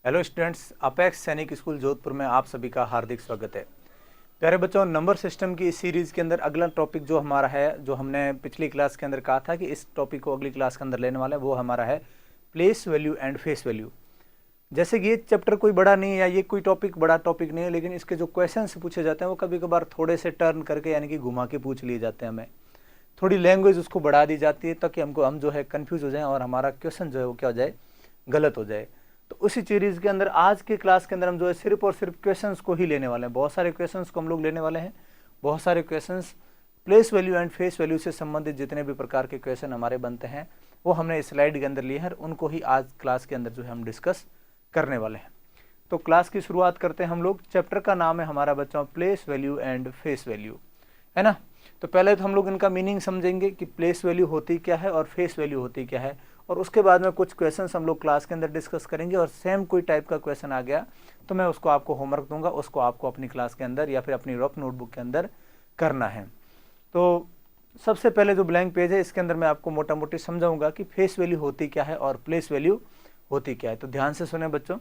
Hello students, apex सैनिक school Jodhpur में आप सभी का हार्दिक स्वागत है। प्यारे बच्चों, नंबर सिस्टम की इस सीरीज़ के अंदर अगला टॉपिक जो हमारा है, जो हमने पिछली क्लास के अंदर कहा था कि इस टॉपिक को अगली क्लास के अंदर लेने वाला है, वो हमारा है place value and face value. जैसे कि ये चैप्टर कोई बड़ा नहीं है या ये कोई टॉपिक बड़ा टॉपिक नहीं है, लेकिन इसके जो क्वेश्चन पूछे जाते हैं वो कभी कभार थोड़े से टर्न करके यानी कि घुमा के पूछ लिए जाते हैं। हमें थोड़ी लैंग्वेज उसको बढ़ा दी जाती है ताकि हम जो है कन्फ्यूज़ हो जाए और हमारा क्वेश्चन जो है वो क्या हो जाए, गलत हो जाए। तो उसी सीरीज़ के अंदर आज की क्लास के अंदर हम जो है सिर्फ और सिर्फ क्वेश्चंस को ही लेने वाले हैं। बहुत सारे क्वेश्चंस को हम लोग लेने वाले हैं। बहुत सारे questions place value and face value से संबंधित जितने भी प्रकार के क्वेश्चन हमारे बनते हैं वो हमने इस स्लाइड के अंदर लिए हैं, उनको ही आज क्लास के अंदर जो है हम डिस्कस करने वाले हैं। तो क्लास की शुरुआत करते हैं हम लोग। चैप्टर का नाम है हमारा बच्चों place value and face value, है ना। तो पहले तो हम लोग इनका मीनिंग समझेंगे कि प्लेस वैल्यू होती क्या है और फेस वैल्यू होती क्या है, और उसके बाद में कुछ क्वेश्चंस हम लोग क्लास के अंदर डिस्कस करेंगे। और सेम कोई टाइप का क्वेश्चन आ गया तो मैं उसको आपको होमवर्क दूंगा, उसको आपको अपनी क्लास के अंदर या फिर अपनी रफ नोटबुक के अंदर करना है। तो सबसे पहले जो ब्लैंक पेज है इसके अंदर मैं आपको मोटा मोटी समझाऊंगा कि फेस वैल्यू होती क्या है और प्लेस वैल्यू होती क्या है। तो ध्यान से सुने बच्चों।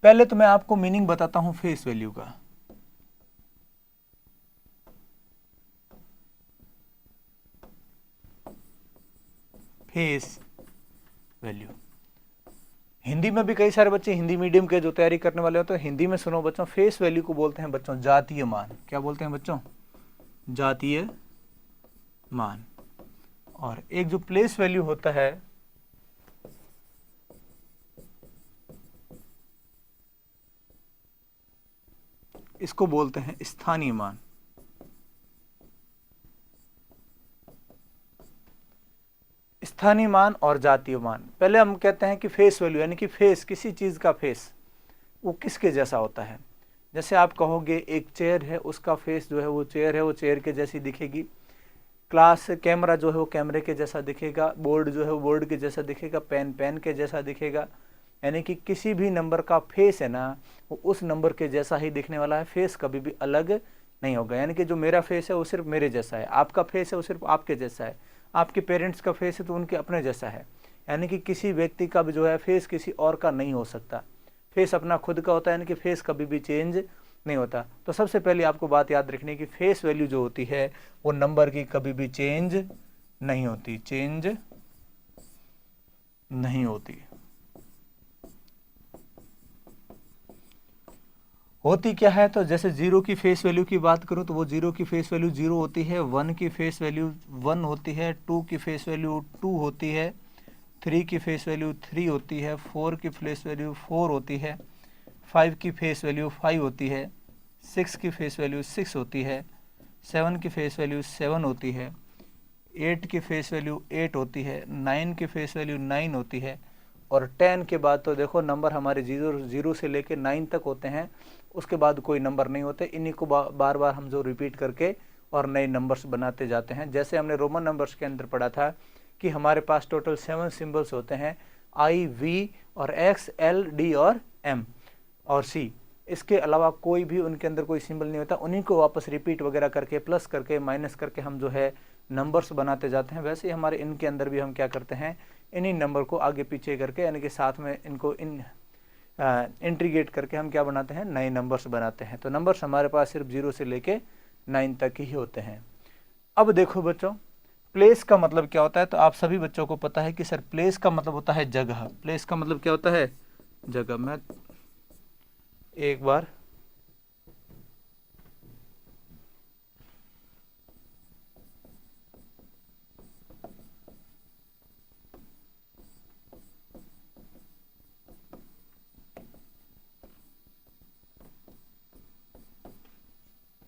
पहले तो मैं आपको मीनिंग बताता हूं फेस वैल्यू का। फेस वैल्यू हिंदी में भी कई सारे बच्चे हिंदी मीडियम के जो तैयारी करने वाले हो तो हिंदी में सुनो बच्चों, फेस वैल्यू को बोलते हैं बच्चों जातीय मान। क्या बोलते हैं बच्चों? जातीय मान। और एक जो प्लेस वैल्यू होता है इसको बोलते हैं स्थानीय मान। स्थानीय मान और जातीय मान। पहले हम कहते हैं कि फेस वैल्यू यानी कि फेस, किसी चीज का फेस वो किसके जैसा होता है। जैसे आप कहोगे एक चेयर है, उसका फेस जो है वो चेयर के जैसी दिखेगी। क्लास कैमरा जो है वो कैमरे के जैसा दिखेगा। बोर्ड जो है वो बोर्ड के जैसा दिखेगा। पेन के जैसा दिखेगा। यानी कि किसी भी नंबर का फेस है ना, वो उस नंबर के जैसा ही दिखने वाला है। फेस कभी भी अलग नहीं होगा। यानी कि जो मेरा फेस है वो सिर्फ मेरे जैसा है, आपका फेस है वो सिर्फ आपके जैसा है, आपके पेरेंट्स का फेस है तो उनके अपने जैसा है। यानी कि किसी व्यक्ति का भी जो है फेस किसी और का नहीं हो सकता। फेस अपना खुद का होता है, यानी कि फेस कभी भी चेंज नहीं होता। तो सबसे पहले आपको बात याद रखनी है कि फेस वैल्यू जो होती है वो नंबर की कभी भी चेंज नहीं होती, चेंज नहीं होती। होती क्या है? तो जैसे जीरो की फेस वैल्यू की बात करूं तो वो जीरो की फेस वैल्यू जीरो होती है। वन की फेस वैल्यू वन होती है। टू की फेस वैल्यू टू होती है। थ्री की फेस वैल्यू थ्री होती है। फोर की फेस वैल्यू फोर होती है। फाइव की फेस वैल्यू फाइव होती है। सिक्स की फेस वैल्यू सिक्स होती है। सेवन की फेस वैल्यू सेवन होती है। एट की फेस वैल्यू एट होती है। नाइन की फेस वैल्यू नाइन होती है। और 10 के बाद तो देखो नंबर हमारे जीरो से लेके 9 तक होते हैं, उसके बाद कोई नंबर नहीं होते। इन्हीं को बार बार हम जो रिपीट करके और नए नंबर्स बनाते जाते हैं। जैसे हमने रोमन नंबर्स के अंदर पढ़ा था कि हमारे पास टोटल 7 सिंबल्स होते हैं, आई, वी और एक्स, एल, डी और एम और सी। इसके अलावा कोई भी उनके अंदर कोई सिंबल नहीं होता। उन्हीं को वापस रिपीट वगैरह करके प्लस करके माइनस करके हम जो है नंबर्स बनाते जाते हैं। वैसे ही हमारे इनके अंदर भी हम क्या करते हैं, इन्हीं नंबर को आगे पीछे करके यानी कि साथ में इनको इंटीग्रेट करके हम क्या बनाते हैं, नए नंबर्स बनाते हैं। तो नंबर्स हमारे पास सिर्फ 0 से लेके 9 तक ही होते हैं। अब देखो बच्चों, प्लेस का मतलब क्या होता है? तो आप सभी बच्चों को पता है कि सर प्लेस का मतलब होता है जगह। प्लेस का मतलब क्या होता है? जगह। मैं एक बार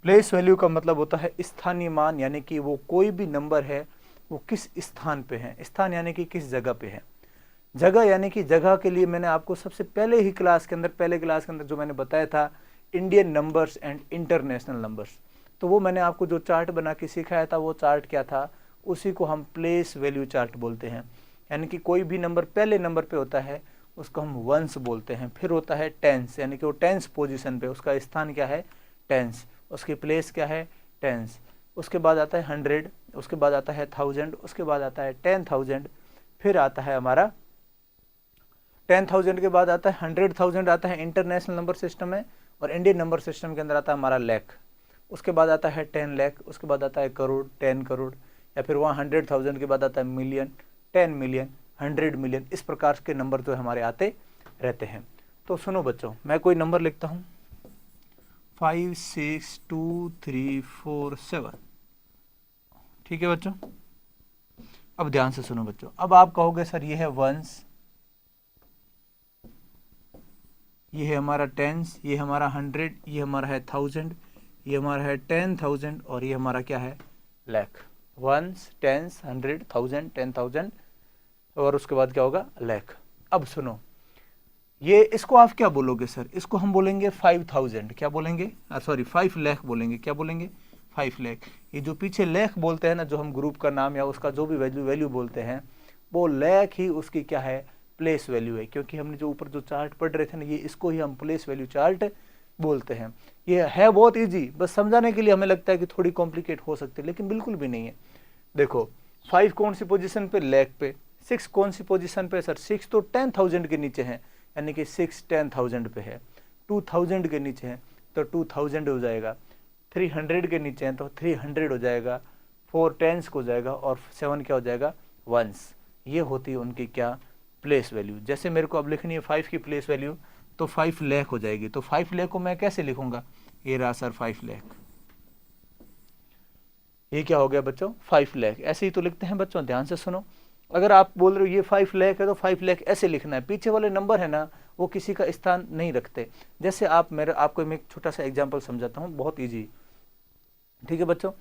प्लेस वैल्यू का मतलब होता है स्थानीय मान, यानी कि वो कोई भी नंबर है वो किस स्थान पे है। स्थान यानी कि किस जगह पे है। जगह यानी कि जगह के लिए मैंने आपको सबसे पहले ही क्लास के अंदर, पहले क्लास के अंदर जो मैंने बताया था Indian numbers and international numbers, तो वो मैंने आपको जो चार्ट बना के सिखाया था वो चार्ट क्या था, उसी को हम प्लेस वैल्यू चार्ट बोलते हैं। यानी कि कोई भी नंबर पहले नंबर पे होता है उसको हम वंस बोलते हैं। फिर होता है टेंस, यानी कि वो टेंस पोजीशन पे, उसका स्थान क्या है, टेंस। उसकी प्लेस क्या है, टेंस। उसके बाद आता है 100, उसके बाद आता है 1000, उसके बाद आता है 10,000, फिर आता है हमारा 10,000 के बाद आता है 100,000 आता है इंटरनेशनल नंबर सिस्टम में, और इंडियन नंबर सिस्टम के अंदर आता है हमारा लाख। उसके बाद आता है 10 लाख, उसके बाद आता है करोड़, 10 करोड़, या फिर वहाँ 100,000 के बाद आता है मिलियन, 10 मिलियन, 100 मिलियन। इस प्रकार के नंबर जो हमारे आते रहते हैं। तो सुनो बच्चों, मैं कोई नंबर लिखता हूँ 5 6 2 3 4 7। ठीक है बच्चों, अब ध्यान से सुनो बच्चों। अब आप कहोगे सर ये है वंस, ये है हमारा टेंस, ये हमारा 100, ये हमारा है 1000, ये हमारा है 10,000, और ये हमारा क्या है लाख। वंस, टेंस, 100, 1000, 10,000, और उसके बाद क्या होगा लाख। अब सुनो, ये इसको आप क्या बोलोगे सर? इसको हम बोलेंगे 5,000। क्या बोलेंगे? सॉरी 5 लाख बोलेंगे। क्या बोलेंगे? 5 लाख। ये जो पीछे लाख बोलते हैं ना, जो हम ग्रुप का नाम या उसका जो भी वैल्यू बोलते हैं, वो लाख ही उसकी क्या है प्लेस वैल्यू है। क्योंकि हमने जो ऊपर जो चार्ट पढ़ रहे थे ना, ये इसको ही हम प्लेस वैल्यू चार्ट बोलते हैं। ये है बहुत ईजी, बस समझाने के लिए हमें लगता है कि थोड़ी कॉम्प्लिकेट हो सकती है, लेकिन बिल्कुल भी नहीं है। देखो 5 कौन सी पोजीशन पे? लाख पे। 6 कौन सी पोजीशन पे सर? 6 तो 10,000 के नीचे है, यानी कि 6 10,000 पे है। 2,000 के नीचे है तो 2,000 हो जाएगा। 300 के नीचे है तो 300 हो जाएगा। 4 टेंस को हो जाएगा, और 7 क्या हो जाएगा वंस। ये होती है उनकी क्या प्लेस वैल्यू। जैसे मेरे को अब लिखनी है 5 की प्लेस वैल्यू, तो 5 लाख हो जाएगी। तो 5 लाख को मैं कैसे लिखूंगा? ये रहा सर 5 लाख। ये क्या हो गया बच्चों? 5 लाख। ऐसे ही तो लिखते हैं बच्चों, ध्यान से सुनो। अगर आप बोल रहे हो ये 5 लाख है तो 5 लाख ऐसे लिखना है। पीछे वाले नंबर है ना, वो किसी का स्थान नहीं रखते। जैसे आपको मैं एक छोटा सा एग्जांपल समझाता हूँ, बहुत इजी। ठीक है बच्चों,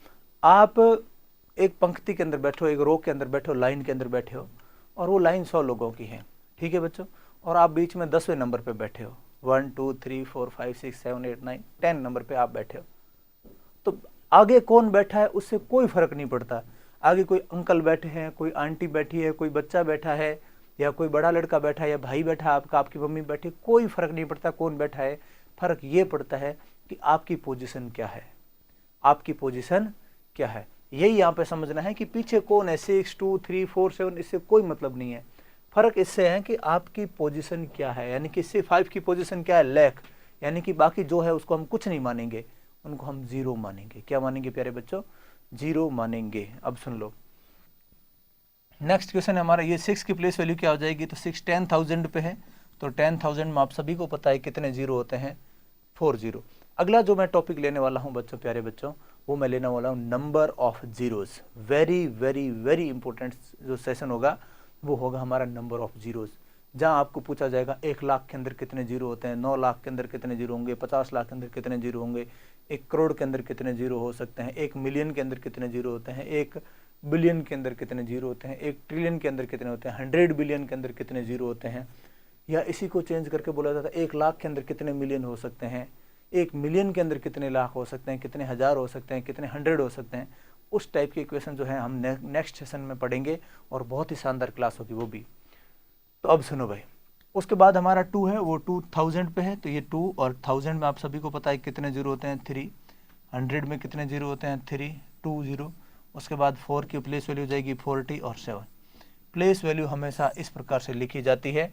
आप एक पंक्ति के अंदर बैठे हो, एक रो के अंदर बैठे हो, लाइन के अंदर बैठे हो, और वो लाइन 100 लोगों की है। ठीक है बच्चों, और आप बीच में 10वें नंबर पे बैठे हो। 1 2 3 4 5 6 7 8 9 10 नंबर पे आप बैठे हो। तो आगे कौन बैठा है उससे कोई फर्क नहीं पड़ता। आगे कोई अंकल बैठे हैं, कोई आंटी बैठी है, कोई बच्चा बैठा है, या कोई बड़ा लड़का बैठा है, या भाई बैठा है आपका, आपकी मम्मी बैठी, कोई फर्क नहीं पड़ता कौन बैठा है। फर्क ये पड़ता है कि आपकी पोजीशन क्या है। आपकी पोजीशन क्या है, यही यहाँ पे समझना है कि पीछे कौन है। 6 2 3 4 7 इससे कोई मतलब नहीं है। फर्क इससे है कि आपकी पोजीशन क्या है। यानी कि 5 की पोजीशन क्या है? लाख। यानी कि बाकी जो है उसको हम कुछ नहीं मानेंगे, उनको हम 0 मानेंगे। क्या मानेंगे प्यारे बच्चों? 0 मानेंगे। अब सुन लो, नेक्स्ट क्वेश्चन है हमारा, ये 6 की प्लेस वैल्यू क्या हो जाएगी? तो 6 10,000 पे है, तो 10,000 में आप सभी को पता है कितने जीरो होते हैं? 4 जीरो। अगला जो मैं टॉपिक लेने वाला हूं बच्चों, प्यारे बच्चों, वो मैं लेने वाला हूं number of zeros. Very very very important जो सेशन होगा वो होगा हमारा नंबर ऑफ जीरोज, जहां आपको पूछा जाएगा 1 लाख के अंदर कितने जीरो होते हैं, 9 लाख के अंदर कितने जीरो होंगे, 50 लाख के अंदर कितने जीरो होंगे, 1 करोड़ के अंदर कितने जीरो हो सकते हैं, 1 मिलियन के अंदर कितने जीरो होते हैं, 1 बिलियन के अंदर कितने जीरो होते हैं, 1 ट्रिलियन के अंदर कितने होते हैं, 100 बिलियन के अंदर कितने जीरो होते हैं। या इसी को चेंज करके बोला जाता है 1 लाख के अंदर कितने मिलियन हो सकते हैं, 1 मिलियन के अंदर कितने लाख हो सकते हैं, कितने हज़ार हो सकते हैं, कितने 100 हो सकते हैं। उस टाइप के इक्वेशन जो है हम नेक्स्ट सेशन में पढ़ेंगे, और बहुत ही शानदार क्लास होगी वो भी। तो अब सुनो भाई, उसके बाद हमारा 2 है, वो 2000 पे है। तो ये 2 और 1000 में आप सभी को पता है कितने जीरो होते हैं? 3। 100 में कितने जीरो होते हैं? 3 2 0। उसके बाद 4 की प्लेस वैल्यू हो जाएगी 40 और 7। प्लेस वैल्यू हमेशा इस प्रकार से लिखी जाती है,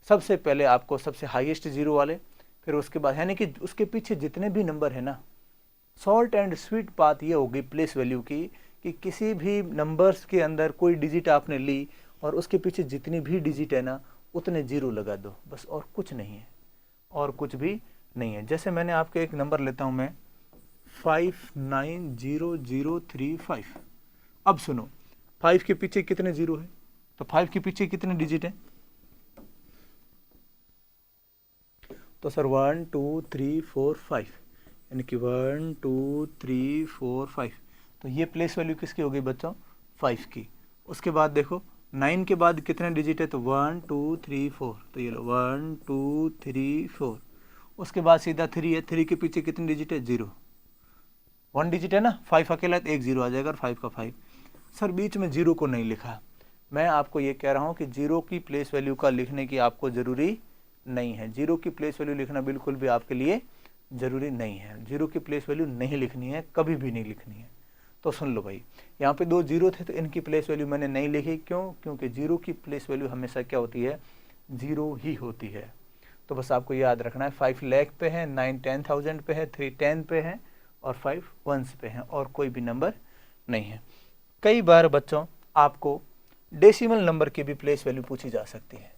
सबसे पहले आपको सबसे हाईएस्ट जीरो वाले, फिर उसके बाद यानी कि उसके पीछे जितने भी नंबर है ना, शॉर्ट एंड स्वीट बात ये होगी प्लेस वैल्यू की कि किसी भी नंबर्स के अंदर कोई डिजिट आपने ली और उसके पीछे जितनी भी डिजिट है ना उतने जीरो लगा दो, बस, और कुछ नहीं है, और कुछ भी नहीं है। जैसे मैंने आपके एक नंबर लेता हूं मैं 590035। अब सुनो, 5 के पीछे कितने जीरो है? तो 5 के पीछे कितने डिजिट है? तो सर 1 2 3 4 5, यानी कि 1 2 3 4 5। तो ये प्लेस वैल्यू किसकी हो गई बच्चों? 5 की। उसके बाद देखो 9 के बाद कितने डिजिट है? तो 1 2 3 4। तो ये लो 1 2 3 4। उसके बाद सीधा 3 है, 3 के पीछे कितने डिजिट है? 0। 1 डिजिट है ना, 5 अकेला तो एक जीरो आ जाएगा, और 5 का 5। सर बीच में जीरो को नहीं लिखा। मैं आपको ये कह रहा हूँ कि जीरो की प्लेस वैल्यू का लिखने की आपको ज़रूरी नहीं है। जीरो की प्लेस वैल्यू लिखना बिल्कुल भी आपके लिए ज़रूरी नहीं है। जीरो की प्लेस वैल्यू नहीं लिखनी है, कभी भी नहीं लिखनी है। तो सुन लो भाई, यहाँ पे 2 जीरो थे तो इनकी प्लेस वैल्यू मैंने नहीं लिखी, क्यों? क्योंकि जीरो की प्लेस वैल्यू हमेशा क्या होती है? जीरो ही होती है। तो बस आपको याद रखना है 5 लाख पे है, 9 10,000 पे है, 3 10 पे है और 5 1s पे है और कोई भी नंबर नहीं है। कई बार बच्चों आपको डेसिमल नंबर की भी प्लेस वैल्यू पूछी जा सकती है।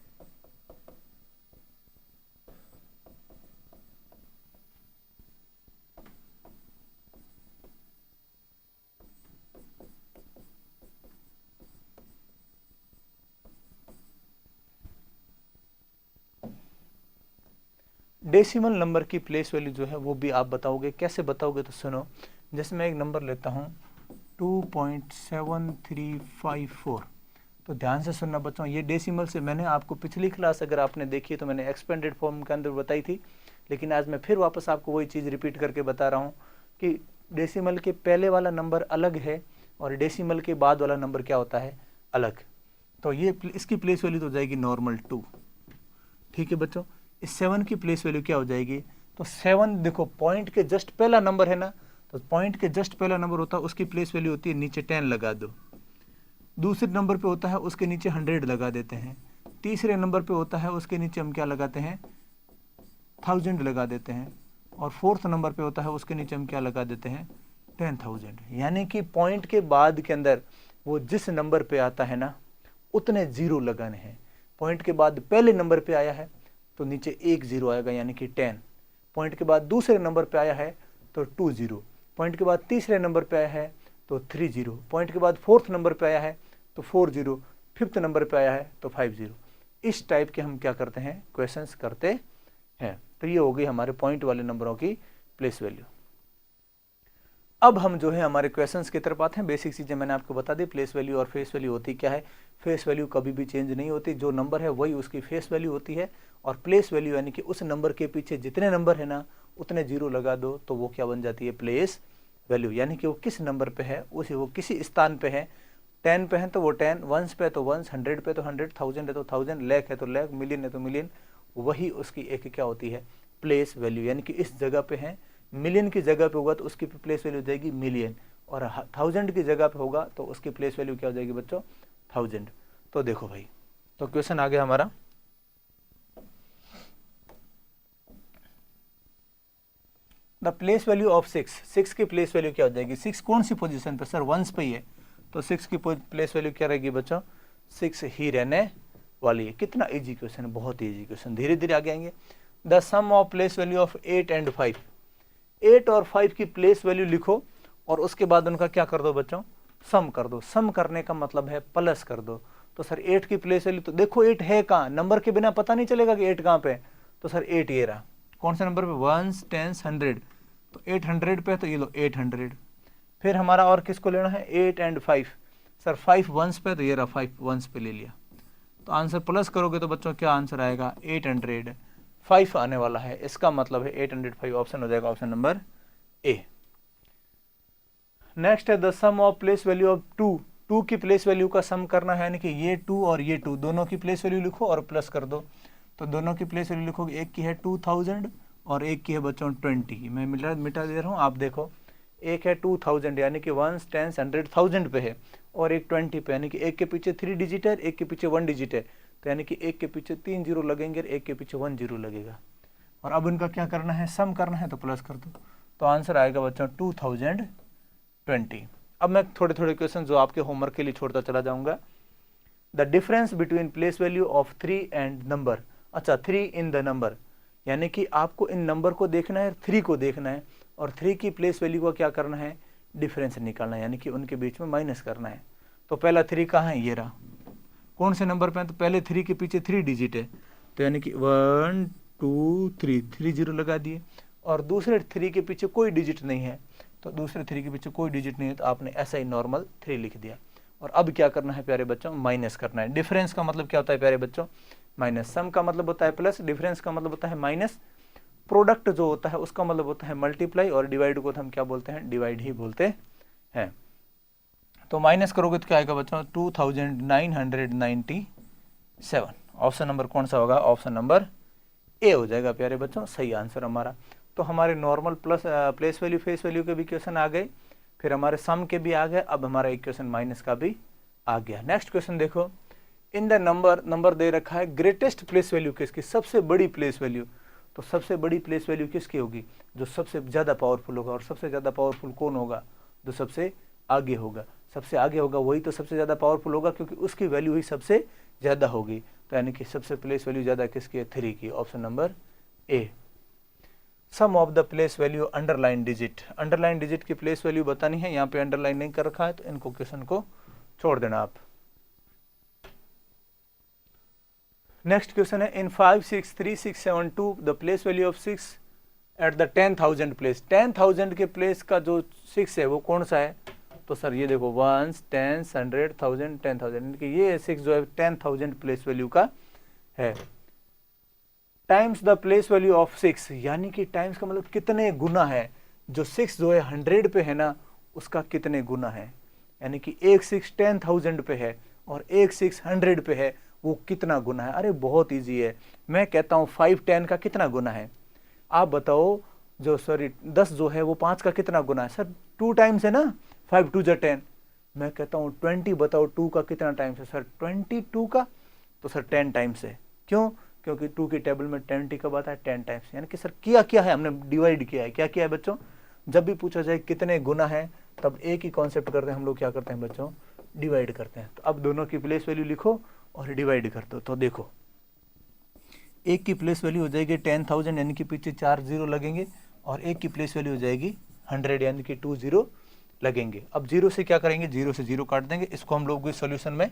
डेसिमल नंबर की प्लेस वैल्यू जो है वो भी आप बताओगे। कैसे बताओगे? तो सुनो, जैसे मैं एक नंबर लेता हूँ 2.7354, तो ध्यान से सुनना बच्चों, ये डेसिमल से मैंने आपको पिछली क्लास अगर आपने देखी तो मैंने एक्सपेंडेड फॉर्म के अंदर बताई थी, लेकिन आज मैं फिर वापस आपको वही चीज़ रिपीट करके बता रहा हूँ कि डेसिमल के पहले वाला नंबर अलग है और डेसिमल के बाद वाला नंबर क्या होता है? अलग। तो ये इसकी प्लेस वैल्यू तो जाएगी नॉर्मल 2। ठीक है बच्चों, इस 7 की प्लेस वैल्यू क्या हो जाएगी? तो 7 देखो पॉइंट के जस्ट पहला नंबर है ना, तो पॉइंट के जस्ट पहला नंबर होता है उसकी प्लेस वैल्यू होती है नीचे 10 लगा दो। दूसरे नंबर पे होता है उसके नीचे 100 लगा देते हैं। तीसरे नंबर पे होता है उसके नीचे हम क्या लगाते हैं? 1000 लगा देते हैं। और फोर्थ नंबर पे होता है उसके नीचे हम क्या लगा देते हैं? 10,000। यानी कि पॉइंट के बाद के अंदर वो जिस नंबर पे आता है ना उतने जीरो लगाने हैं। पॉइंट के बाद पहले नंबर पे आया है तो नीचे एक जीरो आएगा यानी कि 10। पॉइंट के बाद दूसरे नंबर पे आया है तो 2 जीरो। पॉइंट के बाद तीसरे नंबर पे आया है तो 3 जीरो। पॉइंट के बाद फोर्थ नंबर पे आया है तो 4 जीरो। फिफ्थ नंबर पे आया है तो 5 जीरो। इस टाइप के हम क्या करते हैं? क्वेश्चंस करते हैं। तो ये हो गई हमारे पॉइंट वाले नंबरों की प्लेस वैल्यू। अब हम जो है हमारे क्वेश्चंस की तरफ आते हैं। बेसिक चीज़ें मैंने आपको बता दी, प्लेस वैल्यू और फेस वैल्यू होती क्या है। फेस वैल्यू कभी भी चेंज नहीं होती, जो नंबर है वही उसकी फेस वैल्यू होती है। और प्लेस वैल्यू यानी कि उस नंबर के पीछे जितने नंबर है ना उतने जीरो लगा दो तो वो क्या बन जाती है? Place value. यानी कि वो किस नंबर पे है, उसे वो किसी स्थान पे है। 10 पे है तो वो 10, 1s पे तो 1s, 100 पे तो 100, 1000 है तो 1000, लाख है तो लाख, मिलियन है तो मिलियन, वही उसकी एक क्या होती है? Place value. यानी कि इस जगह पे है, मिलियन की जगह पे होगा तो उसकी प्लेस वैल्यू हो जाएगी मिलियन, और 1000 की जगह पे होगा तो उसकी प्लेस वैल्यू क्या हो जाएगी बच्चों? 1000। तो देखो भाई, तो क्वेश्चन आ गया हमारा, द प्लेस वैल्यू ऑफ 6। 6 की प्लेस वैल्यू क्या हो जाएगी? 6 कौन सी पोजीशन पे? सर 1s पे ही है, तो 6 की प्लेस वैल्यू क्या रहेगी बच्चों? 6 ही रहने वाली है। कितना इजी क्वेश्चन है, बहुत इजी क्वेश्चन। धीरे धीरे आगे आएंगे। The sum of place value of 8 and 5। 8 और 5 की प्लेस वैल्यू लिखो और उसके बाद उनका क्या कर दो बच्चों? सम कर दो। सम करने का मतलब है प्लस कर दो। तो सर 8 की प्लेस वैल्यू, तो देखो 8 है कहाँ, नंबर के बिना पता नहीं चलेगा कि 8 कहाँ पे है। तो सर 8 ये रहा। कौन से नंबर पे? 1s 10s 100, तो 800 पे, तो ये लो 800। फिर हमारा और किसको लेना है? 8 एंड 5। सर 5 1s पे, तो ये रहा 5 1s पे ले लिया। तो आंसर प्लस करोगे तो बच्चों क्या आंसर आएगा? 805 आने वाला है। इसका मतलब है 805 ऑप्शन हो जाएगा ऑप्शन नंबर ए। नेक्स्ट है the sum of place value of 2। 2 की प्लेस वैल्यू का सम करना है, यानी कि ये 2 और ये 2 दोनों की प्लेस वैल्यू लिखो और प्लस कर दो। तो दोनों की प्लेस वैल्यू लिखोगे, एक की है 2000 और एक की है बच्चों 20। मैं मिटा दे रहा हूँ, आप देखो। एक है 2000 यानी कि 1s 10s 100 1000 पे है, और एक 20 पे, यानी कि एक के पीछे 3 डिजिट है, एक के पीछे 1 डिजिट है। तो यानी कि एक के पीछे 3 जीरो लगेंगे और एक के पीछे 1 जीरो लगेगा। और अब इनका क्या करना है? सम करना है, तो प्लस कर दो। तो आंसर आएगा बच्चों 2020। अब मैं थोड़े थोड़े क्वेश्चन जो आपके होमवर्क के लिए छोड़ता चला जाऊंगा। The difference between place value of 3 and number. अच्छा, 3 इन द नंबर, यानी कि आपको इन नंबर को देखना है, 3 को देखना है, और 3 की प्लेस वैल्यू को क्या करना है? डिफरेंस निकालना है, यानी कि उनके बीच में माइनस करना है। तो पहला 3 कहाँ है? ये रहा। कौन से नंबर पे है? तो पहले 3 के पीछे 3 डिजिट है, तो यानी कि 1 2 3, 3 जीरो लगा दिए। और दूसरे 3 के पीछे कोई डिजिट नहीं है, तो दूसरे 3 के पीछे कोई डिजिट नहीं है, तो आपने ऐसा ही नॉर्मल 3 लिख दिया। और अब क्या करना है प्यारे बच्चों? माइनस करना है। डिफरेंस का मतलब क्या होता है प्यारे बच्चों? माइनस। सम का मतलब होता है प्लस, डिफरेंस का मतलब होता है माइनस, प्रोडक्ट जो होता है उसका मतलब होता है मल्टीप्लाई, और डिवाइड को हम क्या बोलते हैं? डिवाइड ही बोलते हैं। तो माइनस करोगे तो क्या आएगा बच्चों? 2997। ऑप्शन नंबर कौन सा होगा? ऑप्शन नंबर ए हो जाएगा प्यारे बच्चों, सही आंसर हमारा। तो हमारे normal plus place value face value के भी क्वेश्चन आ गए। फिर हमारे सम के भी आ गए, अब हमारा इक्वेशन माइनस का भी आ गया। नेक्स्ट क्वेश्चन देखो, इन द नंबर दे रखा है ग्रेटेस्ट प्लेस वैल्यू किसकी, सबसे बड़ी प्लेस वैल्यू। तो सबसे बड़ी प्लेस वैल्यू किसकी होगी, जो सबसे ज़्यादा पावरफुल होगा। और सबसे ज़्यादा पावरफुल कौन होगा, जो सबसे आगे होगा। सबसे आगे होगा वही तो सबसे ज़्यादा पावरफुल होगा, क्योंकि उसकी वैल्यू ही सबसे ज़्यादा होगी। तो यानी कि सबसे प्लेस वैल्यू ज़्यादा किसकी है, 3 की, option number A. Sum of the place value underline digit, underline digit की प्लेस वैल्यू बतानी है, यहाँ पे अंडरलाइन नहीं कर रखा है तो इनको क्वेश्चन को छोड़ देना आप। नेक्स्ट क्वेश्चन है, इन 5 6 3 6 7 2 the place value of 6 at the 10,000 place. 10,000 के प्लेस का जो 6 है वो कौन सा है, तो सर ये देखो 1 10 100 1000 10,000, ये 6 जो है 10,000 प्लेस वैल्यू का है। Times the place value of 6, यानी कि टाइम्स का मतलब कितने गुना है, जो 6 जो है 100 पे है ना, उसका कितने गुना है। यानी कि एक 6 10,000 पे है और एक 6 100 पे है, वो कितना गुना है। अरे बहुत इजी है, मैं कहता हूँ 5 10 का कितना गुना है, आप बताओ। जो सॉरी 10 जो है वो 5 का कितना गुना है, सर 2 टाइम्स है ना, 5 2 10। मैं कहता हूँ 20 बताओ 2 का कितना टाइम्स है, सर 22 का, तो सर 10 टाइम्स है। क्यों, क्योंकि 2 की टेबल में 20 कब आता है, 10 टाइम्स। यानी कि सर किया क्या है, हमने डिवाइड किया है। क्या किया है बच्चों, जब भी पूछा जाए कितने गुना है, तब एक ही कॉन्सेप्ट करते हैं हम लोग, क्या करते हैं बच्चों, डिवाइड करते हैं। तो अब दोनों की प्लेस वैल्यू लिखो और डिवाइड कर दो। तो देखो एक की प्लेस वैल्यू हो जाएगी 10,000, यानी कि पीछे 4 जीरो लगेंगे, और एक की प्लेस वैल्यू हो जाएगी 100, यानी कि 2 जीरो लगेंगे। अब जीरो से क्या करेंगे, जीरो से जीरो काट देंगे, इसको हम लोग सोल्यूशन में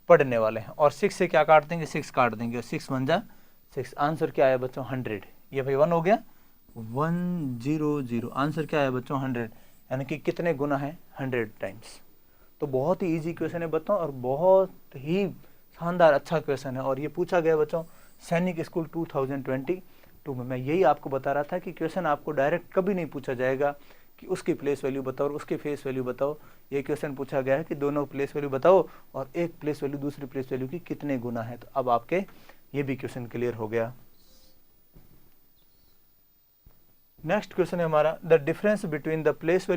पढ़ने वाले हैं। और 6 से क्या काट देंगे, 6 काट देंगे, और 6 1 जा 6। आंसर क्या आया बच्चों, 100। ये भाई 1 हो गया, 100। आंसर क्या आया बच्चों, 100। यानी कि कितने गुना है, 100 टाइम्स। तो बहुत ही इजी क्वेश्चन है बच्चों, और बहुत ही शानदार अच्छा क्वेश्चन है। और ये पूछा गया बच्चों सैनिक स्कूल 2022 में। मैं यही आपको बता रहा था कि क्वेश्चन आपको डायरेक्ट कभी नहीं पूछा जाएगा कि उसकी प्लेस वैल्यू बताओ और उसकी फेस वैल्यू बताओ। ये क्वेश्चन पूछा गया है कि दोनों प्लेस वैल्यू बताओ और एक प्लेस वैल्यू दूसरी प्लेस वैल्यू की कितने गुना है। तो अब आपके ये भी क्वेश्चन क्लियर हो गया। नेक्स्ट क्वेश्चन है हमारा, the difference between the place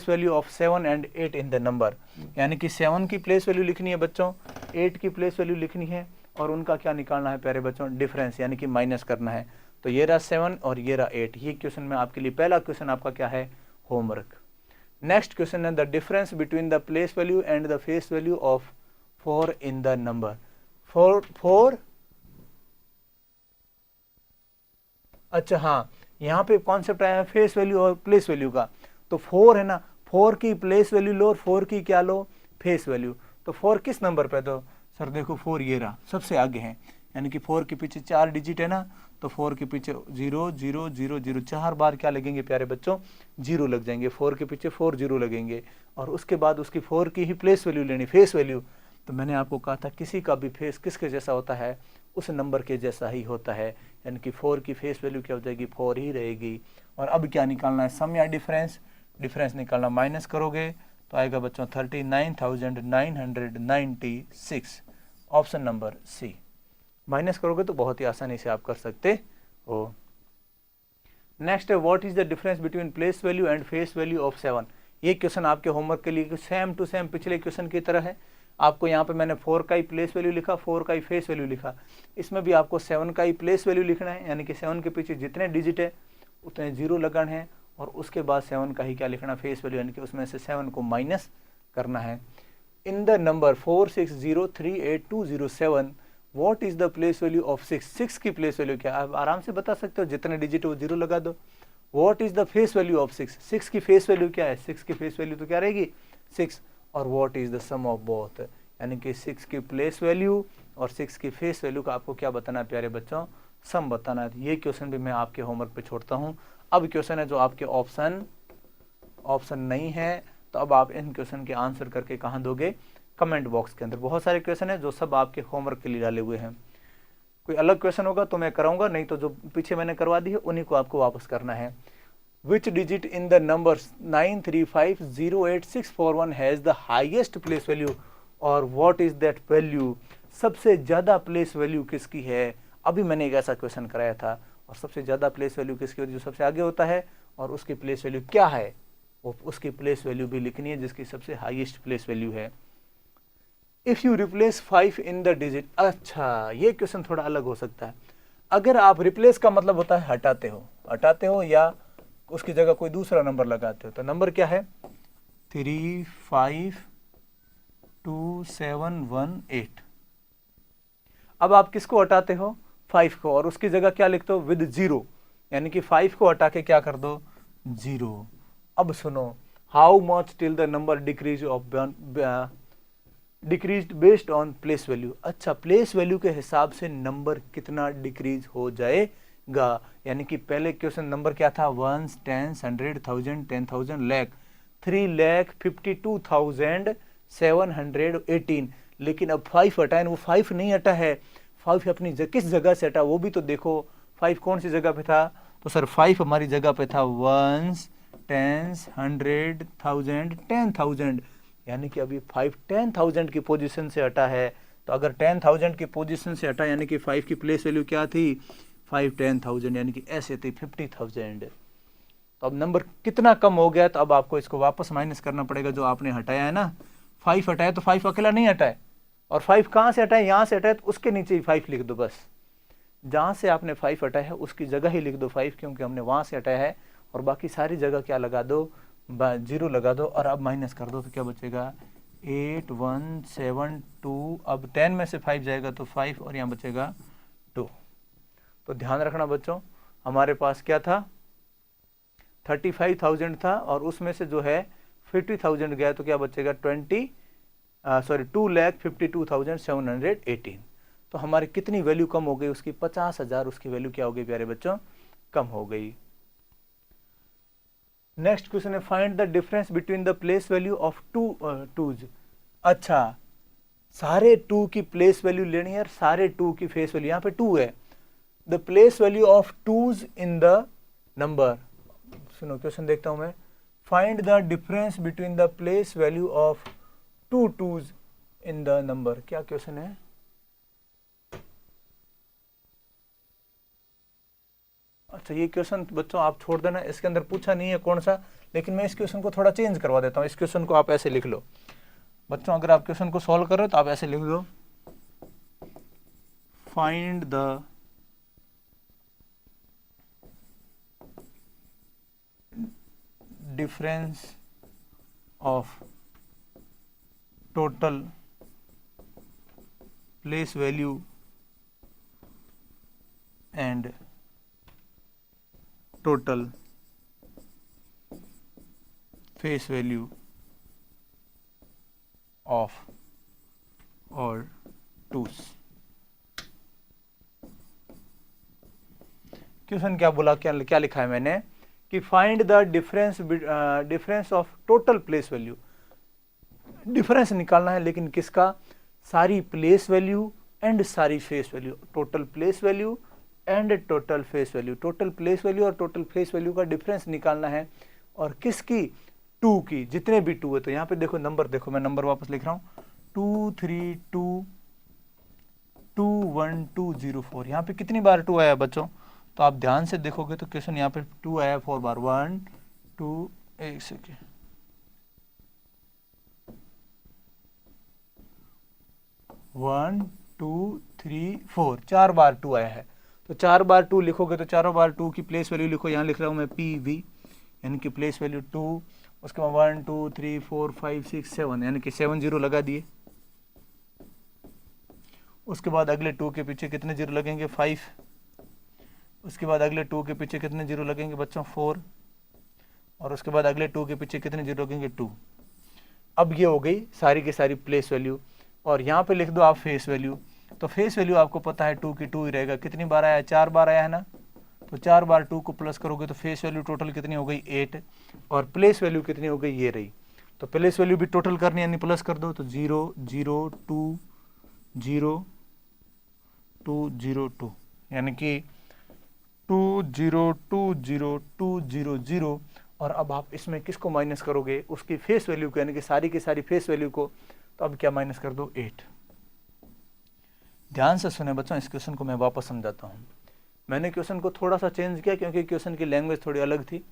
value of 7 and 8 in the number. यानी कि 7 की प्लेस वैल्यू लिखनी है बच्चों, 8 की प्लेस वैल्यू लिखनी है, और उनका क्या निकालना है प्यारे बच्चों, डिफरेंस, यानी कि माइनस करना है। तो ये रहा 7 और ये रहा 8। ये क्वेश्चन में आपके लिए पहला क्वेश्चन आपका क्या है, होमवर्क। नेक्स्ट क्वेश्चन है, the difference between the place value and the face value of 4 in the number. 4 अच्छा हाँ, यहाँ पे कॉन्सेप्ट आया है फेस वैल्यू और प्लेस वैल्यू का। तो 4 है ना, 4 की प्लेस वैल्यू लो और 4 की क्या लो, फेस वैल्यू। तो 4 किस नंबर पे, तो सर देखो 4 ये रहा, सबसे आगे है, यानी कि 4 के पीछे 4 डिजिट है ना, तो 4 के पीछे 0 0 0 0 4 बार क्या लगेंगे प्यारे बच्चों, 0 लग जाएंगे। 4 के पीछे 4 0 लगेंगे, और उसके बाद उसकी 4 की ही प्लेस वैल्यू लेनी, फेस वैल्यू। तो मैंने आपको कहा था किसी का भी फेस किसके जैसा होता है, उस नंबर के जैसा ही होता है। यानी कि 4 की फेस वैल्यू क्या हो जाएगी, 4 ही रहेगी। और अब क्या निकालना है, सम या डिफरेंस। डिफरेंस निकालना, माइनस करोगे तो आएगा बच्चों 39,996, ऑप्शन नंबर सी। माइनस करोगे तो बहुत ही आसानी से आप कर सकते हो। नेक्स्ट है, what is the difference between place value and face value of 7। ये क्वेश्चन आपके होमवर्क के लिए सेम टू सेम पिछले क्वेश्चन की तरह है। आपको यहाँ पे मैंने 4 का ही प्लेस वैल्यू लिखा, 4 का ही फेस वैल्यू लिखा। इसमें भी आपको 7 का ही प्लेस वैल्यू लिखना है, यानी कि 7 के पीछे जितने डिजिट है उतने 0 लगाने हैं, और उसके बाद 7 का ही क्या लिखना, फेस वैल्यू, यानी कि उसमें से 7 को माइनस करना है। In the number 46038207 what is the place value of 6। 6 की प्लेस वैल्यू क्या, आप आराम से बता सकते हो, जितने डिजिट हो 0 लगा दो। What is the face value of 6, 6 की फेस वैल्यू क्या है, 6 की फेस वैल्यू तो क्या रहेगी 6। और what is the sum of both, यानी कि 6 की प्लेस वैल्यू और 6 की फेस वैल्यू का आपको क्या बताना है प्यारे बच्चों, सम बताना है। ये क्वेश्चन भी मैं आपके होमवर्क पे छोड़ता हूँ। अब क्वेश्चन है जो आपके ऑप्शन नहीं है, तो अब आप इन क्वेश्चन के आंसर करके कहाँ दोगे, कमेंट बॉक्स के अंदर। बहुत सारे क्वेश्चन है जो सब आपके होमवर्क के लिए डाले हुए हैं। कोई अलग क्वेश्चन होगा तो मैं कराऊंगा, नहीं तो जो पीछे मैंने करवा दी है उन्हीं को आपको वापस करना है। Which digit in the numbers 9350861 has the highest place value, और what is that value, सबसे ज़्यादा प्लेस वैल्यू किसकी है। अभी मैंने एक ऐसा क्वेश्चन कराया था, और सबसे ज़्यादा प्लेस वैल्यू किसकी होती है, जो सबसे आगे होता है, और उसकी प्लेस वैल्यू क्या है। उसकी प्लेस वैल्यू भी लिखनी है जिसकी सबसे हाईएस्ट प्लेस वैल्यू है। If you replace 5 in the digit, अच्छा ये क्वेश्चन थोड़ा अलग हो सकता है। अगर आप रिप्लेस का मतलब होता है हटाते हो या उसकी जगह कोई दूसरा नंबर लगाते हो, तो नंबर क्या है 352718। अब आप किसको हटाते हो 5 को, और उसकी जगह क्या लिखते हो विद 0, यानी कि 5 को हटा के क्या कर दो 0। अब सुनो, how much till the number decrease based on place value. अच्छा, प्लेस वैल्यू के हिसाब से नंबर कितना डिक्रीज हो जाएगा, यानी कि पहले क्वेश्चन नंबर क्या था 1 10 100 1000 10,000 लाख 3,52,718, लेकिन अब 5 हटाए, वो 5 नहीं हटा है, 5 अपनी किस जगह से हटा वो भी तो देखो। 5 कौन सी जगह पे था, तो सर 5 हमारी जगह पे था 1 10 100 1000 10,000, यानी कि अभी 5 10,000 की पोजीशन से हटा है। तो अगर 10,000 की पोजीशन से हटा यानी कि 5 की प्लेस वैल्यू क्या थी 5 10,000, यानी कि ऐसे थी 50,000। तो अब नंबर कितना कम हो गया, तो अब आपको इसको वापस माइनस करना पड़ेगा जो आपने हटाया है ना। 5 हटाया तो 5 अकेला नहीं हटाए, और 5 कहाँ से हटाए, यहाँ से हटाए, तो उसके नीचे ही 5 लिख दो बस। जहाँ से आपने 5 हटाया है उसकी जगह ही लिख दो 5, क्योंकि हमने वहाँ से हटाया है, और बाकी सारी जगह क्या लगा दो 0 लगा दो, और अब माइनस कर दो तो क्या बचेगा 8172। अब 10 में से 5 जाएगा तो 5, और यहाँ बचेगा 2। तो ध्यान रखना बच्चों, हमारे पास क्या था 35,000 था, और उसमें से जो है 50,000 गया, तो क्या बचेगा 2,52,718। तो हमारी कितनी वैल्यू कम हो गई उसकी 50,000, उसकी वैल्यू क्या हो गई प्यारे बच्चों कम हो गई। नेक्स्ट क्वेश्चन है find the difference between the place value of twos. अच्छा, सारे 2 की प्लेस वैल्यू लेनी है, सारे 2 की फेस वैल्यू, यहाँ पे 2 है, the place value of twos in the number. सुनो क्वेश्चन देखता हूं मैं, find the difference between the place value of 2 twos in the number. क्या क्वेश्चन है, अच्छा ये क्वेश्चन बच्चों आप छोड़ देना, इसके अंदर पूछा नहीं है कौन सा, लेकिन मैं इस क्वेश्चन को थोड़ा चेंज करवा देता हूँ। इस क्वेश्चन को आप ऐसे लिख लो बच्चों, अगर आप क्वेश्चन को सॉल्व कर रहे हो तो आप ऐसे लिख दो, find the difference of total place value and total face value of और टूस। क्वेश्चन क्या बोला, क्या लिखा है मैंने कि find the difference of total place value. Difference निकालना है, लेकिन किसका, सारी प्लेस वैल्यू एंड सारी face value, total place value and total face value, total place value और टोटल फेस वैल्यू का डिफरेंस निकालना है, और किसकी 2 की, जितने भी 2 है। तो यहाँ पे देखो नंबर, देखो मैं नंबर वापस लिख रहा हूँ 2322120 यहाँ पे कितनी बार 2 आया बच्चों, तो आप ध्यान से देखोगे तो क्वेश्चन यहाँ पे 2 आया 4 बार, 1 2 एक सेकेंड 1 2 3 4 4 बार 2 आया है। तो 4 बार 2 लिखोगे तो चारों बार 2 की प्लेस वैल्यू लिखो, यहाँ लिख रहा हूँ मैं PV, यानी कि प्लेस वैल्यू 2, उसके बाद 1 2 3 4 5 6 7, यानी कि 7 0 लगा दिए। उसके बाद अगले 2 के पीछे कितने 0 लगेंगे 5, उसके बाद अगले 2 के पीछे कितने 0 लगेंगे बच्चों 4, और उसके बाद अगले 2 के पीछे कितने 0 लगेंगे 2। अब ये हो गई सारी की सारी प्लेस वैल्यू, और यहाँ पे लिख दो आप फेस वैल्यू। तो फेस वैल्यू आपको पता है 2 की 2 ही रहेगा, कितनी बार आया 4 बार आया है ना, तो 4 बार 2 को प्लस करोगे तो फेस वैल्यू टोटल कितनी हो गई 8, और प्लेस वैल्यू कितनी हो गई ये रही। तो प्लेस वैल्यू भी टोटल करनी है, यानी प्लस कर दो, तो 0 0 2 0 2 0 2, यानी कि 2 0 2 0 2 0 0, और अब आप इसमें किसको माइनस करोगे, उसकी फेस वैल्यू को, यानी कि सारी की सारी फेस वैल्यू को, तो अब क्या माइनस कर दो 8। ध्यान से सुने बच्चों, इस क्वेश्चन को मैं वापस समझाता हूँ। मैंने क्वेश्चन को थोड़ा सा चेंज किया क्योंकि क्वेश्चन की लैंग्वेज थोड़ी अलग थी,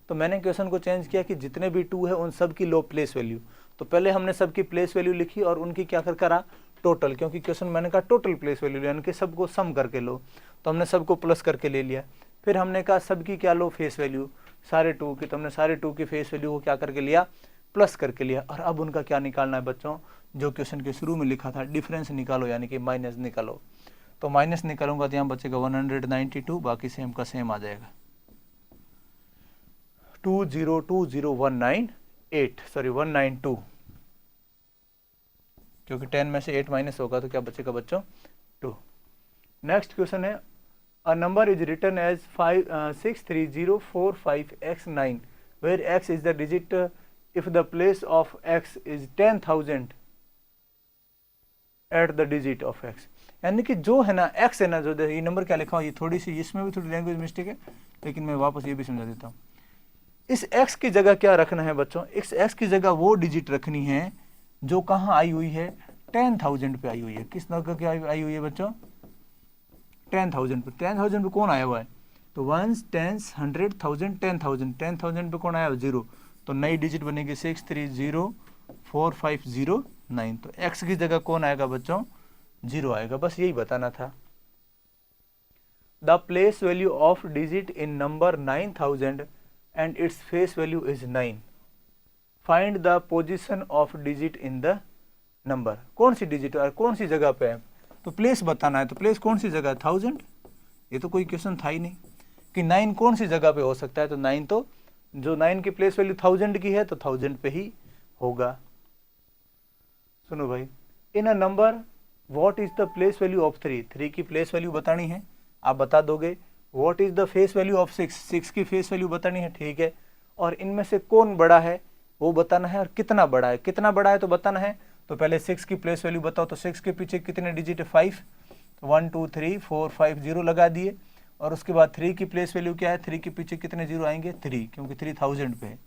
तो मैंने क्वेश्चन को चेंज किया कि जितने भी 2 है उन सब की लो प्लेस वैल्यू। तो पहले हमने सबकी प्लेस वैल्यू लिखी और उनकी क्या करा टोटल, क्योंकि क्वेश्चन मैंने कहा टोटल प्लेस वैल्यू यानी कि सबको सम करके लो, तो हमने सबको प्लस करके ले लिया। फिर हमने कहा सबकी क्या लो फेस वैल्यू, सारे 2 की, तो हमने सारे 2 की फेस वैल्यू को क्या करके लिया प्लस करके लिया। और अब उनका क्या निकालना है बच्चों, जो क्वेश्चन के शुरू में लिखा था डिफरेंस निकालो यानी कि माइनस निकालो। तो माइनस निकालूंगा तो यहाँ बचेगा 192, बाकी सेम का सेम आ जाएगा 192, क्योंकि 10 में से 8 माइनस होगा तो क्या बचेगा बच्चों 2। नेक्स्ट क्वेश्चन है a number is written as 63045x9 where x is the digit if the place of x is 10,000 at the digit of x। यानी कि जो है ना x है ना, जो ये नंबर क्या लिखा हो, ये थोड़ी सी इसमें भी थोड़ी लैंग्वेज मिस्टेक है, लेकिन मैं वापस ये भी समझा देता हूँ। इस x की जगह क्या रखना है बच्चों, इस x की जगह वो डिजिट रखनी है जो कहाँ आई हुई है 10,000 पे आई हुई है। किस नंबर की आई हुई है बच्चों 10,000 पे। 10,000 पे कौन आया हुआ है, तो 1 10 100 1000 10,000 10,000 पे कौन आया हुआ 0, तो नई डिजिट बनेगी 6304509। तो x की जगह कौन आएगा बच्चों 0 आएगा, बस यही बताना था। The place value of digit in number 9000 and its face value is 9। Find the position of digit in the number. कौन सी डिजिट और कौन सी जगह पे है, तो प्लेस बताना है। तो प्लेस कौन सी जगह है 1000, ये तो कोई क्वेश्चन था ही नहीं कि 9 कौन सी जगह पे हो सकता है। तो 9 तो जो 9 की प्लेस वैल्यू 1000 की है तो 1000 पे ही होगा। सुनो भाई, in a number what is the place value of 3 की प्लेस वैल्यू बतानी है, आप बता दोगे। What is the face value of 6 की फेस वैल्यू बतानी है, ठीक है। और इनमें से कौन बड़ा है वो बताना है, और कितना बड़ा है, कितना बड़ा है तो बताना है। तो पहले 6 की प्लेस वैल्यू बताओ, तो 6 के पीछे कितने डिजिट है 5, 1 2 3 4 5 0 लगा दिए। और उसके बाद 3 की प्लेस वैल्यू क्या है, 3 के पीछे कितने जीरो आएंगे 3, क्योंकि 3000 पे है।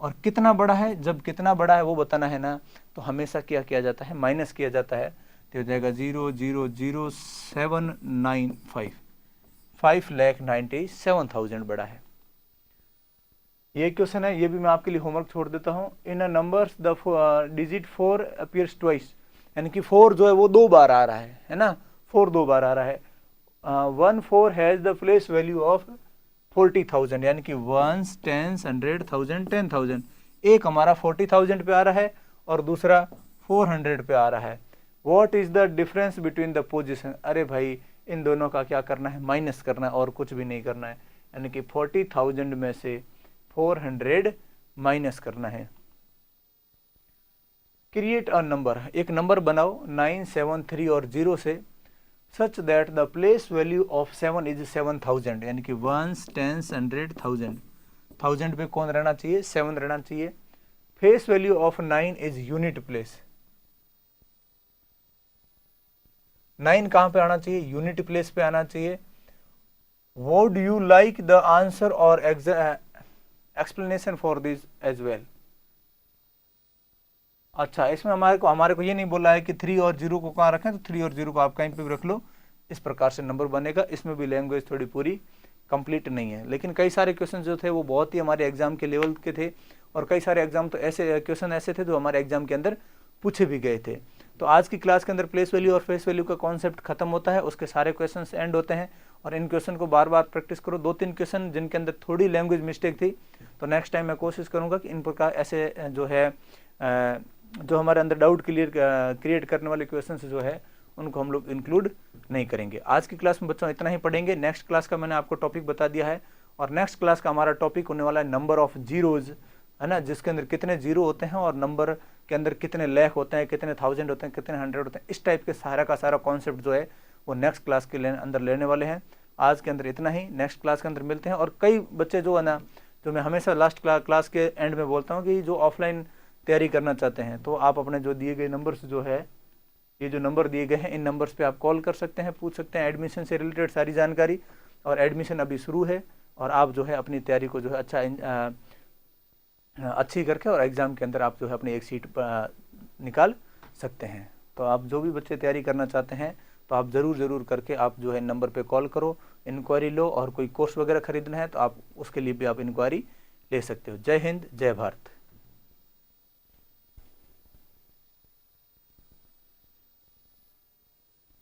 और कितना बड़ा है, जब कितना बड़ा है वो बताना है ना, तो हमेशा क्या किया जाता है माइनस किया जाता है, तो हो जाएगा 0,00795, 5,97,000 बड़ा है। ये क्वेश्चन है, ये भी मैं आपके लिए होमवर्क छोड़ देता हूँ। In a numbers the digit 4 appears twice, यानी कि 4 जो है वो 2 बार आ रहा है ना, 4 2 बार आ रहा है। 1 4 has the place value of 40,000, यानी कि 1 10 100 1000 10,000। एक हमारा 40,000 पे आ रहा है और दूसरा 400 पे आ रहा है। What is the difference between the position. अरे भाई इन दोनों का क्या करना है, माइनस करना है और कुछ भी नहीं करना है। यानी कि 40,000 में से 400 माइनस करना है। क्रिएट अ नंबर, एक नंबर बनाओ 9 7 3 और 0 से, such that the place value of 7 is 7,000, यानी कि 1 10 100 1000, 1000 पे कौन रहना चाहिए 7 रहना चाहिए। Face value of 9 is unit place, 9 कहां पे आना चाहिए, यूनिट प्लेस पे आना चाहिए। Would you like the answer और explanation for this as well. अच्छा, इसमें हमारे को ये नहीं बोला है कि 3 और 0 को कहाँ रखें, तो 3 और 0 को आप कहीं पे भी रख लो, इस प्रकार से नंबर बनेगा। इसमें भी लैंग्वेज थोड़ी पूरी कंप्लीट नहीं है, लेकिन कई सारे क्वेश्चन जो थे वो बहुत ही हमारे एग्जाम के लेवल के थे, और कई सारे एग्जाम तो ऐसे क्वेश्चन ऐसे थे जो हमारे एग्जाम के अंदर पूछे भी गए थे। तो आज की क्लास के अंदर प्लेस वैल्यू और फेस वैल्यू का कॉन्सेप्ट खत्म होता है, उसके सारे क्वेश्चन एंड होते हैं। और इन क्वेश्चन को बार बार प्रैक्टिस करो। 2-3 क्वेश्चन जिनके अंदर थोड़ी लैंग्वेज मिस्टेक थी, तो नेक्स्ट टाइम मैं कोशिश करूंगा कि इन प्रकार ऐसे जो है जो हमारे अंदर डाउट क्रिएट करने वाले क्वेश्चन जो है उनको हम लोग इंक्लूड नहीं करेंगे। आज की क्लास में बच्चों इतना ही पढ़ेंगे। नेक्स्ट क्लास का मैंने आपको टॉपिक बता दिया है, और नेक्स्ट क्लास का हमारा टॉपिक होने वाला है नंबर ऑफ जीरोज, है ना, जिसके अंदर कितने जीरो होते हैं और नंबर के अंदर कितने लाख होते हैं, कितने 1000 होते हैं, कितने 100 होते हैं। इस टाइप के सारा का सारा कॉन्सेप्ट जो है वो नेक्स्ट क्लास के अंदर लेने वाले हैं। आज के अंदर इतना ही, नेक्स्ट क्लास के अंदर मिलते हैं। और कई बच्चे जो है ना, जो मैं हमेशा लास्ट क्लास के एंड में बोलता हूँ कि जो ऑफलाइन तैयारी करना चाहते हैं, तो आप अपने जो दिए गए नंबर्स जो है, ये जो नंबर दिए गए हैं, इन नंबर्स पे आप कॉल कर सकते हैं, पूछ सकते हैं एडमिशन से रिलेटेड सारी जानकारी। और एडमिशन अभी शुरू है, और आप जो है अपनी तैयारी को जो है अच्छी करके और एग्ज़ाम के अंदर आप जो है अपनी एक सीट निकाल सकते हैं। तो आप जो भी बच्चे तैयारी करना चाहते हैं, तो आप ज़रूर करके आप जो है नंबर पे कॉल करो, इंक्वायरी लो, और कोई कोर्स वगैरह खरीदना है तो आप उसके लिए भी आप इंक्वायरी ले सकते हो। जय हिंद, जय भारत।